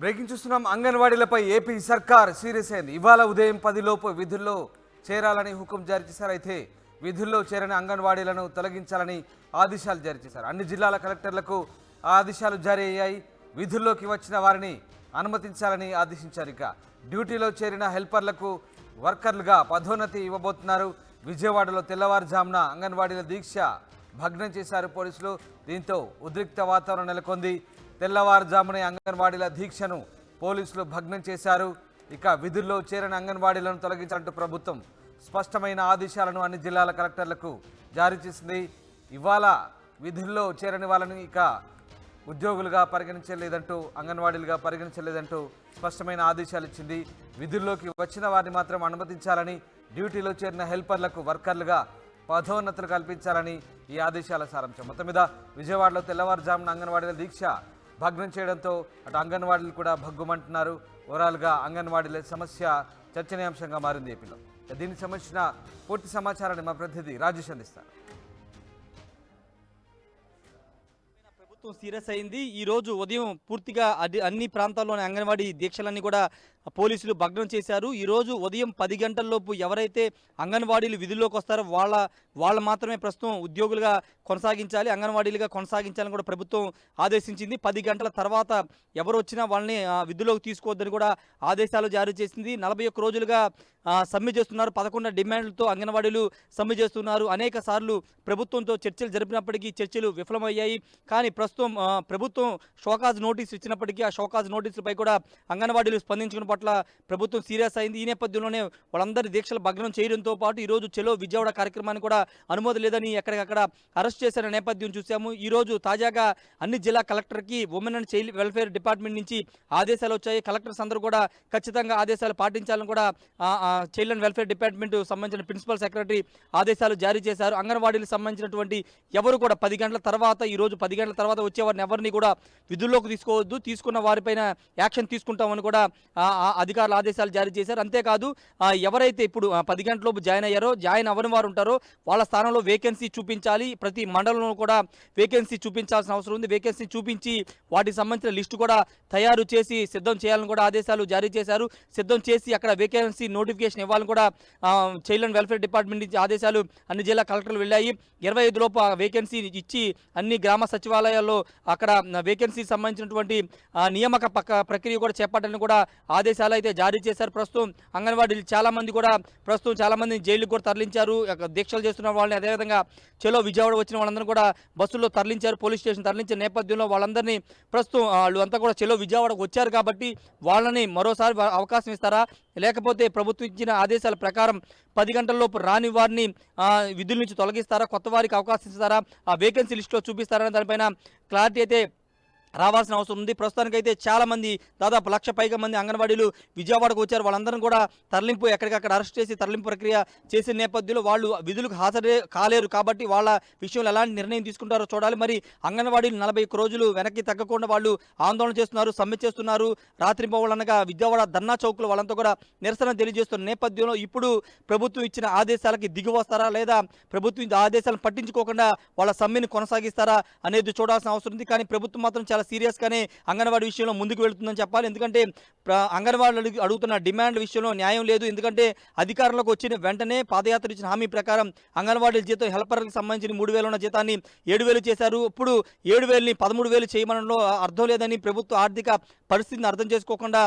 Breaking చూస్తున్నాం. అంగన్వాడీలపై AP సర్కార్ serious అయింది. ఇవాళ ఉదయం 10 లోపు విధుల్లో చేరాలని హుకుం జారీ చేశారు. అయితే విధుల్లో చేరని అంగన్వాడీలను తొలగించాలని ఆదేశాలు జారీ చేశారు. అన్ని జిల్లాల కలెక్టర్లకు ఆదేశాలు జారీ అయ్యాయి. విధుల్లోకి వచ్చిన వారిని అనుమతించాలని ఆదేశించారు. ఇక డ్యూటీలో చేరిన హెల్పర్లకు వర్కర్లుగా పదోన్నతి ఇవ్వబోతున్నారు. విజయవాడలో తెల్లవారుజామున అంగన్వాడీల దీక్ష భగ్నం చేశారు పోలీసులు. దీంతో ఉద్రిక్త వాతావరణం నెలకొంది. తెల్లవారుజామునే అంగన్వాడీల దీక్షను పోలీసులు భగ్నం చేశారు. ఇక విధుల్లో చేరని అంగన్వాడీలను తొలగించాలంటూ ప్రభుత్వం స్పష్టమైన ఆదేశాలను అన్ని జిల్లాల కలెక్టర్లకు జారీ చేసింది. ఇవాళ విధుల్లో చేరని వాళ్ళని ఇక ఉద్యోగులుగా పరిగణించలేదంటూ, అంగన్వాడీలుగా పరిగణించలేదంటూ స్పష్టమైన ఆదేశాలు ఇచ్చింది. విధుల్లోకి వచ్చిన వారిని మాత్రం అనుమతించాలని, డ్యూటీలో చేరిన హెల్పర్లకు వర్కర్లుగా పదోన్నతులు కల్పించాలని ఈ ఆదేశాల సారాంశం. మొత్తం మీద విజయవాడలో తెల్లవారుజామున అంగన్వాడీల దీక్ష భగ్నం చేయడంతో అటు అంగన్వాడీలు కూడా భగ్గుమంటున్నారు. ఓవరాల్గా అంగన్వాడీల సమస్య చర్చనీయాంశంగా మారింది ఏపీలో. దీనికి సంబంధించిన పూర్తి సమాచారాన్ని మా ప్రతినిధి రాజేష్ అందిస్తారు. ప్రభుత్వం సీరియస్ అయింది. ఈ రోజు ఉదయం పూర్తిగా అన్ని ప్రాంతాల్లోని అంగన్వాడీ దీక్షలన్నీ కూడా పోలీసులు భగ్నం చేశారు. ఈరోజు ఉదయం 10 గంటల్లోపు ఎవరైతే అంగన్వాడీలు విధుల్లోకి వస్తారో వాళ్ళ మాత్రమే ప్రస్తుతం ఉద్యోగులుగా కొనసాగించాలి, అంగన్వాడీలుగా కొనసాగించాలని కూడా ప్రభుత్వం ఆదేశించింది. 10 గంటల తర్వాత ఎవరు వచ్చినా వాళ్ళని విధుల్లోకి తీసుకోవద్దని కూడా ఆదేశాలు జారీ చేసింది. 41 రోజులుగా సమ్మె చేస్తున్నారు. 11 డిమాండ్లతో అంగన్వాడీలు సమ్మె చేస్తున్నారు. అనేక సార్లు ప్రభుత్వంతో చర్చలు జరిపినప్పటికీ చర్చలు విఫలమయ్యాయి. కానీ ప్రస్తుతం ప్రభుత్వం షోకాజ్ నోటీసు ఇచ్చినప్పటికీ ఆ షోకాజ్ నోటీసులపై కూడా అంగన్వాడీలు స్పందించుకున్న పట్ల ప్రభుత్వం సీరియస్ అయింది. ఈ నేపథ్యంలోనే వాళ్ళందరి దీక్షలు భగ్నం చేయడంతో పాటు ఈరోజు చెలో విజయవాడ కార్యక్రమాన్ని కూడా అనుమతి లేదని ఎక్కడికక్కడ అరెస్ట్ చేసిన నేపథ్యం చూసాము. ఈరోజు తాజాగా అన్ని జిల్లా కలెక్టర్కి women and child welfare department నుంచి ఆదేశాలు వచ్చాయి. కలెక్టర్స్ అందరూ కూడా ఖచ్చితంగా ఆదేశాలు పాటించాలని కూడా చైల్డ్ అండ్ వెల్ఫేర్ డిపార్ట్మెంట్ సంబంధించిన ప్రిన్సిపల్ సెక్రటరీ ఆదేశాలు జారీ చేశారు. అంగన్వాడీలకు సంబంధించినటువంటి ఎవరు కూడా 10 గంటల తర్వాత, ఈరోజు 10 గంటల తర్వాత వచ్చేవారిని ఎవరిని కూడా విధుల్లోకి తీసుకోవద్దు, తీసుకున్న వారిపైన యాక్షన్ తీసుకుంటామని కూడా అధికారులు ఆదేశాలు జారీ చేశారు. అంతేకాదు ఎవరైతే ఇప్పుడు 10 గంటలలోపు జాయిన్ అవ్వని వారు ఉంటారో వాళ్ళ స్థానంలో వేకెన్సీ చూపించాలి. ప్రతి మండలంలో కూడా వేకెన్సీ చూపించాల్సిన అవసరం ఉంది. వేకెన్సీ చూపించి వాటికి సంబంధించిన లిస్టు కూడా తయారు చేసి సిద్ధం చేయాలని కూడా ఆదేశాలు జారీ చేశారు. సిద్ధం చేసి అక్కడ వేకెన్సీ నోటిఫికేషన్ ఇవ్వాలని కూడా చైల్డ్ అండ్ వెల్ఫేర్ డిపార్ట్మెంట్ నుంచి ఆదేశాలు అన్ని జిల్లా కలెక్టర్లు వెళ్ళాయి. 25 లోపు వేకెన్సీ ఇచ్చి అన్ని గ్రామ సచివాలయాల్లో అక్కడ వేకెన్సీ సంబంధించినటువంటి నియామక ప్రక్రియ కూడా చేపట్టాలని కూడా ఆదేశాలు అయితే జారీ చేశారు. ప్రస్తుతం అంగన్వాడీలు చాలా మంది జైలుకు కూడా తరలించారు. దీక్షలు చేస్తున్న వాళ్ళని, అదేవిధంగా చెలో విజయవాడ వచ్చిన వాళ్ళందరూ కూడా బస్సుల్లో తరలించారు. పోలీస్ స్టేషన్ తరలించిన నేపథ్యంలో వాళ్ళందరినీ ప్రస్తుతం వాళ్ళు అంతా కూడా చెలో విజయవాడకు వచ్చారు కాబట్టి వాళ్ళని మరోసారి అవకాశం ఇస్తారా, లేకపోతే ప్రభుత్వం ఇచ్చిన ఆదేశాల ప్రకారం 10 గంటల్లోపు రాని వారిని విధుల నుంచి తొలగిస్తారా, కొత్త వారికి అవకాశం ఇస్తారా, ఆ వేకెన్సీ లిస్టులో చూపిస్తారని దానిపైన క్లారిటీ అయితే రావాల్సిన అవసరం ఉంది. ప్రస్తుతానికైతే చాలా మంది, దాదాపు 1,00,000 పైగా మంది అంగన్వాడీలు విజయవాడకు వచ్చారు. వాళ్ళందరం కూడా తరలింపు ఎక్కడికక్కడ అరెస్ట్ చేసి తరలింపు ప్రక్రియ చేసిన నేపథ్యంలో వాళ్ళు విధులకు హాజరు కాలేరు కాబట్టి వాళ్ళ విషయంలో ఎలాంటి నిర్ణయం తీసుకుంటారో చూడాలి. మరి అంగన్వాడీలు 41 రోజులు వెనక్కి తగ్గకుండా వాళ్ళు ఆందోళన చేస్తున్నారు, సమ్మె చేస్తున్నారు. రాత్రి పౌలనగా విజయవాడ ధర్నా చౌక్లో వాళ్ళంతా కూడా నిరసన తెలియజేస్తున్న నేపథ్యంలో ఇప్పుడు ప్రభుత్వం ఇచ్చిన ఆదేశాలకి దిగి వస్తారా, లేదా ప్రభుత్వం ఆదేశాలను పట్టించుకోకుండా వాళ్ళ సమ్మెని కొనసాగిస్తారా అనేది చూడాల్సిన అవసరం ఉంది. కానీ ప్రభుత్వం మాత్రం చాలా సీరియస్గానే అంగన్వాడీ విషయంలో ముందుకు వెళుతుందని చెప్పాలి. ఎందుకంటే అంగన్వాడీ అడుగుతున్న డిమాండ్ విషయంలో న్యాయం లేదు. ఎందుకంటే అధికారంలోకి వచ్చిన వెంటనే పాదయాత్ర ఇచ్చిన హామీ ప్రకారం అంగన్వాడీల జీతం, హెల్పర్లకు సంబంధించిన 3,000 ఉన్న జీతాన్ని 7,000 చేశారు. ఇప్పుడు 7,000ని 13,000 చేయమనడంలో అర్థం లేదని, ప్రభుత్వ ఆర్థిక పరిస్థితిని అర్థం చేసుకోకుండా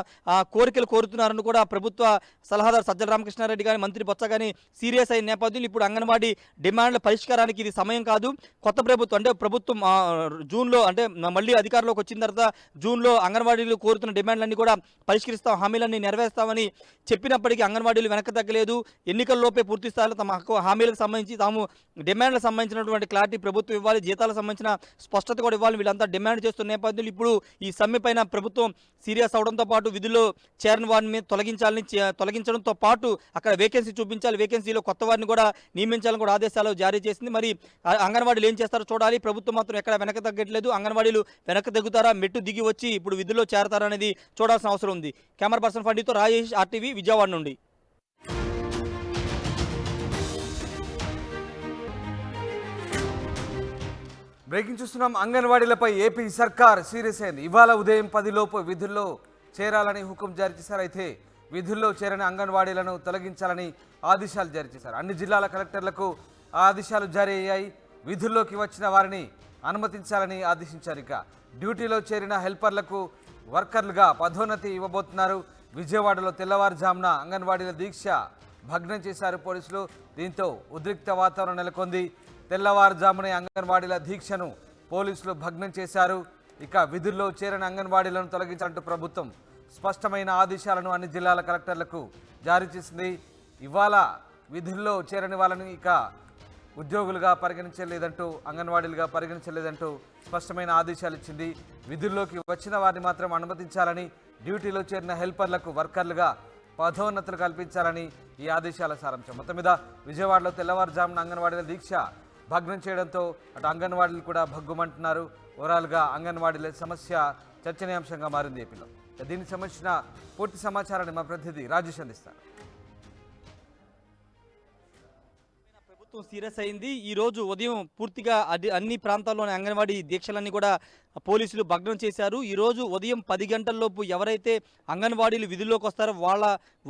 కోరికలు కోరుతున్నారని కూడా ప్రభుత్వ సలహాదారు సజ్జల రామకృష్ణారెడ్డి కానీ, మంత్రి బొత్స కానీ సీరియస్ అయిన నేపథ్యంలో ఇప్పుడు అంగన్వాడీ డిమాండ్ల పరిష్కారానికి ఇది సమయం కాదు. కొత్త ప్రభుత్వం అంటే ప్రభుత్వం జూన్లో, అంటే మళ్ళీ అధికారంలోకి వచ్చిన తర్వాత జూన్లో అంగన్వాడీలు కోరుతున్న డిమాండ్లన్నీ కూడా పరిష్కరిస్తాం, హామీలన్నీ నెరవేరుస్తామని చెప్పినప్పటికీ అంగన్వాడీలు వెనక్కి తగ్గలేదు. ఎన్నికల్లోపే పూర్తి స్థాయిలో తమ హామీలకు సంబంధించి, తాము డిమాండ్లకు సంబంధించినటువంటి క్లారిటీ ప్రభుత్వం ఇవ్వాలి, జీతాలకు సంబంధించిన స్పష్టత కూడా ఇవ్వాలి. వీళ్ళంతా డిమాండ్ చేస్తున్న నేపథ్యంలో ఇప్పుడు ఈ సమ్మె పైన ప్రభుత్వం సీరియస్ అవడంతో పాటు విధుల్లో చేరని వారిని తొలగించడంతో పాటు అక్కడ వేకెన్సీ చూపించాలి, వేకెన్సీలో కొత్త వారిని కూడా నియమించాలని కూడా ఆదేశాలు జారీ చేసింది. మరి అంగన్వాడీలు ఏం చేస్తారో చూడాలి. ప్రభుత్వం మాత్రం ఎక్కడ వెనక్కి తగ్గట్లేదు. అంగన్వాడీలు వెనక్కి తగ్గుతారా, మెట్టు దిగి వచ్చి ఇప్పుడు విధుల్లో చేరతారా అనేది చూడాల్సిన అవసరం ఉంది. కెమెరా పర్సన్ ఫండితో రాజేష్, RTV, విజయవాడ నుండి. బ్రేకింగ్ చూస్తున్నాం. అంగన్వాడీలపై ఏపీ సర్కార్ సీరియస్ అయింది. ఇవాళ ఉదయం 10 లోపు విధుల్లో చేరాలని హుకుం జారీ చేశారు. అయితే విధుల్లో చేరని అంగన్వాడీలను తొలగించాలని ఆదేశాలు జారీ చేశారు. అన్ని జిల్లాల కలెక్టర్లకు ఆదేశాలు జారీ అయ్యాయి. విధుల్లోకి వచ్చిన వారిని అనుమతించాలని ఆదేశించారు. ఇక డ్యూటీలో చేరిన హెల్పర్లకు వర్కర్లుగా పదోన్నతి ఇవ్వబోతున్నారు. విజయవాడలో తెల్లవారుజామున అంగన్వాడీల దీక్ష భగ్నం చేశారు పోలీసులు. దీంతో ఉద్రిక్త వాతావరణం నెలకొంది. తెల్లవారుజామునే అంగన్వాడీల దీక్షను పోలీసులు భగ్నం చేశారు. ఇక విధుల్లో చేరని అంగన్వాడీలను తొలగించాలంటూ ప్రభుత్వం స్పష్టమైన ఆదేశాలను అన్ని జిల్లాల కలెక్టర్లకు జారీ చేసింది. ఇవాళ విధుల్లో చేరని వాళ్ళని ఇక ఉద్యోగులుగా పరిగణించలేదంటూ, అంగన్వాడీలుగా పరిగణించలేదంటూ స్పష్టమైన ఆదేశాలు ఇచ్చింది. విధుల్లోకి వచ్చిన వారిని మాత్రం అనుమతించాలని, డ్యూటీలో చేరిన హెల్పర్లకు వర్కర్లుగా పదోన్నతులు కల్పించాలని ఈ ఆదేశాల సారాంశం. మొత్తం మీద విజయవాడలో తెల్లవారుజామున అంగన్వాడీల దీక్ష భగ్నం చేయడంతో అటు అంగన్వాడీలు కూడా భగ్గుమంటున్నారు. ఓవరాల్గా అంగన్వాడీల సమస్య చర్చనీయాంశంగా మారింది ఏపీలో. దీనికి సంబంధించిన పూర్తి సమాచారాన్ని మా ప్రతినిధి రాజేష్ అందిస్తారు. ప్రభుత్వం సీరియస్ అయింది. ఈ రోజు ఉదయం పూర్తిగా అన్ని ప్రాంతాల్లోని అంగన్వాడీ దీక్షలన్నీ కూడా పోలీసులు భగ్నం చేశారు. ఈ రోజు ఉదయం 10 గంటల్లోపు ఎవరైతే అంగన్వాడీలు విధుల్లోకి వస్తారో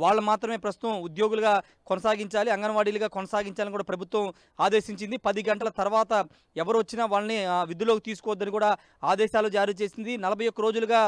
వాళ్ళు మాత్రమే ప్రస్తుతం ఉద్యోగులుగా కొనసాగించాలి, అంగన్వాడీలుగా కొనసాగించాలని కూడా ప్రభుత్వం ఆదేశించింది. 10 గంటల తర్వాత ఎవరు వచ్చినా వాళ్ళని విధుల్లోకి తీసుకోవద్దని కూడా ఆదేశాలు జారీ చేసింది. 41 రోజులుగా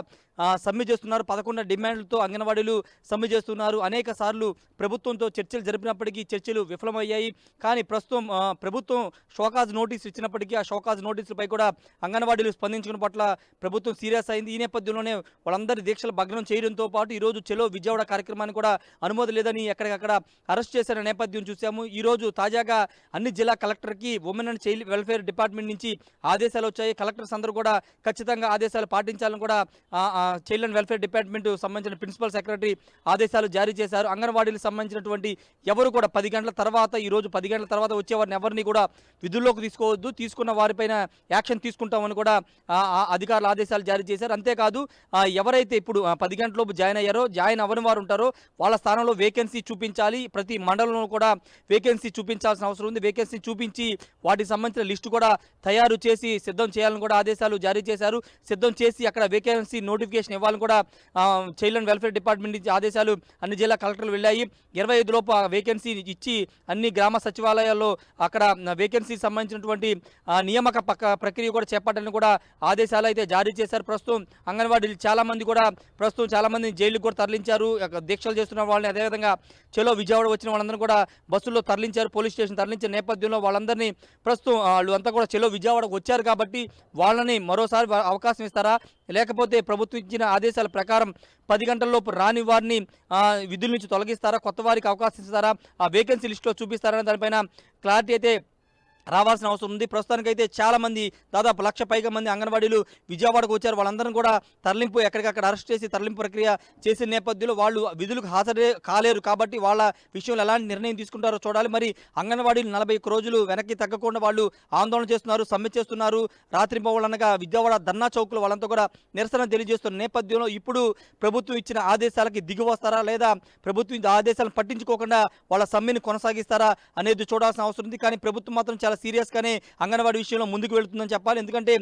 సమ్మె చేస్తున్నారు. 11 డిమాండ్లతో అంగన్వాడీలు సమ్మె చేస్తున్నారు. అనేక సార్లు ప్రభుత్వంతో చర్చలు జరిపినప్పటికీ చర్చలు విఫలమయ్యాయి. కానీ ప్రస్తుతం ప్రభుత్వం షోకాజ్ నోటీసు ఇచ్చినప్పటికీ ఆ షోకాజ్ నోటీసులపై కూడా అంగన్వాడీలు స్పందించడం పట్ల ప్రభుత్వం సీరియస్ అయింది. ఈ నేపథ్యంలోనే వాళ్ళందరి దీక్షలు భగ్నం చేయడంతో పాటు ఈరోజు చెలో విజయవాడ కార్యక్రమాన్ని కూడా అనుమతి లేదని ఎక్కడికక్కడ అరెస్ట్ చేసిన నేపథ్యం చూసాము. ఈరోజు తాజాగా అన్ని జిల్లా కలెక్టర్కి women and child welfare department నుంచి ఆదేశాలు వచ్చాయి. కలెక్టర్స్ అందరూ కూడా ఖచ్చితంగా ఆదేశాలు పాటించాలని కూడా చైల్డ్ అండ్ వెల్ఫేర్ డిపార్ట్మెంట్ సంబంధించిన ప్రిన్సిపల్ సెక్రటరీ ఆదేశాలు జారీ చేశారు. అంగన్వాడీలకు సంబంధించినటువంటి ఎవరు కూడా 10 గంటల తర్వాత, ఈరోజు 10 గంటల తర్వాత వచ్చేవారిని ఎవరిని కూడా విధుల్లోకి తీసుకోవద్దు, తీసుకున్న వారిపైన యాక్షన్ తీసుకుంటామని కూడా అధికారులు ఆదేశాలు జారీ చేశారు. అంతేకాదు ఎవరైతే ఇప్పుడు 10 గంటలలోపు జాయిన్ అవ్వని వారు ఉంటారో వాళ్ళ స్థానంలో వేకెన్సీ చూపించాలి. ప్రతి మండలంలో కూడా వేకెన్సీ చూపించాల్సిన అవసరం ఉంది. వేకెన్సీ చూపించి వాటికి సంబంధించిన లిస్టు కూడా తయారు చేసి సిద్ధం చేయాలని కూడా ఆదేశాలు జారీ చేశారు. సిద్ధం చేసి అక్కడ వేకెన్సీ నోటిఫికేషన్ ఇవ్వాలని కూడా చైల్డ్ అండ్ వెల్ఫేర్ డిపార్ట్మెంట్ నుంచి ఆదేశాలు అన్ని జిల్లా కలెక్టర్లు వెళ్ళాయి. 25 లోపు వేకెన్సీ ఇచ్చి అన్ని గ్రామ సచివాలయాల్లో అక్కడ వేకెన్సీ సంబంధించినటువంటి నియామక ప్రక్రియ కూడా చేపట్టాలని కూడా ఆదేశాలు అయితే జారీ చేశారు. ప్రస్తుతం అంగన్వాడీలు చాలా మంది జైలుకు కూడా తరలించారు. దీక్షలు చేస్తున్న వాళ్ళని, అదేవిధంగా చెలో విజయవాడ వచ్చిన వాళ్ళందరూ కూడా బస్సుల్లో తరలించారు. పోలీస్ స్టేషన్ తరలించిన నేపథ్యంలో వాళ్ళందరినీ ప్రస్తుతం వాళ్ళు అంతా కూడా చెలో విజయవాడకు వచ్చారు కాబట్టి వాళ్ళని మరోసారి అవకాశం ఇస్తారా, లేకపోతే ప్రభుత్వం ఇచ్చిన ఆదేశాల ప్రకారం 10 గంటల్లోపు రాని వారిని విధుల నుంచి తొలగిస్తారా, కొత్త వారికి అవకాశం ఇస్తారా, ఆ వేకెన్సీ లిస్టులో చూపిస్తారనే దానిపైన క్లారిటీ అయితే రావాల్సిన అవసరం ఉంది. ప్రస్తుతానికైతే చాలా మంది, దాదాపు 1,00,000 పైగా మంది అంగన్వాడీలు విజయవాడకు వచ్చారు. వాళ్ళందరూ కూడా తరలింపు ఎక్కడికక్కడ అరెస్ట్ చేసి తరలింపు ప్రక్రియ చేసిన నేపథ్యంలో వాళ్ళు విధులకు హాజరే కాలేరు కాబట్టి వాళ్ళ విషయంలో ఎలాంటి నిర్ణయం తీసుకుంటారో చూడాలి. మరి అంగన్వాడీలు 41 రోజులు వెనక్కి తగ్గకుండా వాళ్ళు ఆందోళన చేస్తున్నారు, సమ్మె చేస్తున్నారు. రాత్రింబవళ్ళనగా విజయవాడ ధర్నా చౌక్లో వాళ్ళంతా కూడా నిరసన తెలియజేస్తున్న నేపథ్యంలో ఇప్పుడు ప్రభుత్వం ఇచ్చిన ఆదేశాలకి దిగి వస్తారా, లేదా ప్రభుత్వం ఆదేశాలను పట్టించుకోకుండా వాళ్ళ సమ్మెను కొనసాగిస్తారా అనేది చూడాల్సిన అవసరం ఉంది. కానీ ప్రభుత్వం మాత్రం చాలా సీరియస్గానే అంగన్వాడీ విషయంలో ముందుకు వెళుతుందని చెప్పాలి. ఎందుకంటే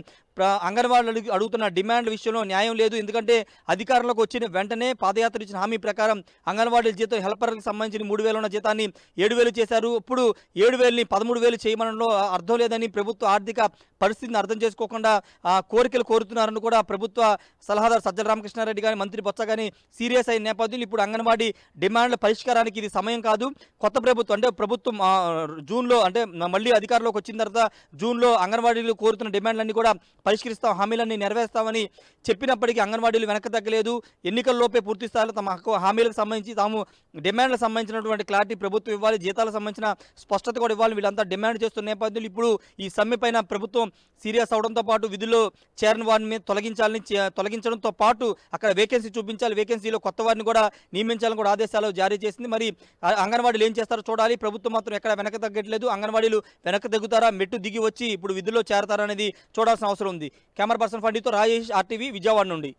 అంగన్వాడీ అడుగుతున్న డిమాండ్ విషయంలో న్యాయం లేదు. ఎందుకంటే అధికారంలోకి వచ్చిన వెంటనే పాదయాత్ర ఇచ్చిన హామీ ప్రకారం అంగన్వాడీల జీతం, హెల్పర్లకు సంబంధించిన 3,000 ఉన్న జీతాన్ని 7,000 చేశారు. ఇప్పుడు 7,000ని 13,000 చేయమనడంలో అర్థం లేదని, ప్రభుత్వ ఆర్థిక పరిస్థితిని అర్థం చేసుకోకుండా కోరికలు కోరుతున్నారని కూడా ప్రభుత్వ సలహాదారు సజ్జల రామకృష్ణారెడ్డి కానీ, మంత్రి బొత్స కానీ సీరియస్ అయిన నేపథ్యంలో ఇప్పుడు అంగన్వాడీ డిమాండ్ల పరిష్కారానికి ఇది సమయం కాదు. కొత్త ప్రభుత్వం అంటే ప్రభుత్వం జూన్లో, అంటే మళ్ళీ అధికారంలోకి వచ్చిన తర్వాత జూన్లో అంగన్వాడీలు కోరుతున్న డిమాండ్లన్నీ కూడా పరిష్కరిస్తాం, హామీలన్నీ నెరవేరుస్తామని చెప్పినప్పటికీ అంగన్వాడీలు వెనక్కి తగ్గలేదు. ఎన్నికల్లోపే పూర్తి స్థాయిలో తమ హామీలకు సంబంధించి, తాము డిమాండ్లకు సంబంధించినటువంటి క్లారిటీ ప్రభుత్వం ఇవ్వాలి, జీతాలకు సంబంధించిన స్పష్టత కూడా ఇవ్వాలి, వీళ్ళంతా డిమాండ్ చేస్తున్న నేపథ్యంలో ఇప్పుడు ఈ సమ్మె పైన ప్రభుత్వం సీరియస్ అవడంతో పాటు విధుల్లో చేరిన వారిని తొలగించడంతో పాటు అక్కడ వేకెన్సీ చూపించాలి, వేకెన్సీలో కొత్త వారిని కూడా నియమించాలని కూడా ఆదేశాలు జారీ చేసింది. మరి అంగన్వాడీలు ఏం చేస్తారో చూడాలి. ప్రభుత్వం మాత్రం ఎక్కడ వెనక్కి తగ్గట్లేదు. అంగన్వాడీలు వెనక్కి తగ్గుతారా, మెట్టు దిగి వచ్చి ఇప్పుడు విధుల్లో చేరతారా అనేది చూడాల్సిన అవసరం ఉంది. కెమెరా పర్సన్ ఫండితో రాజేష్, RTV, విజయవాడ నుండి.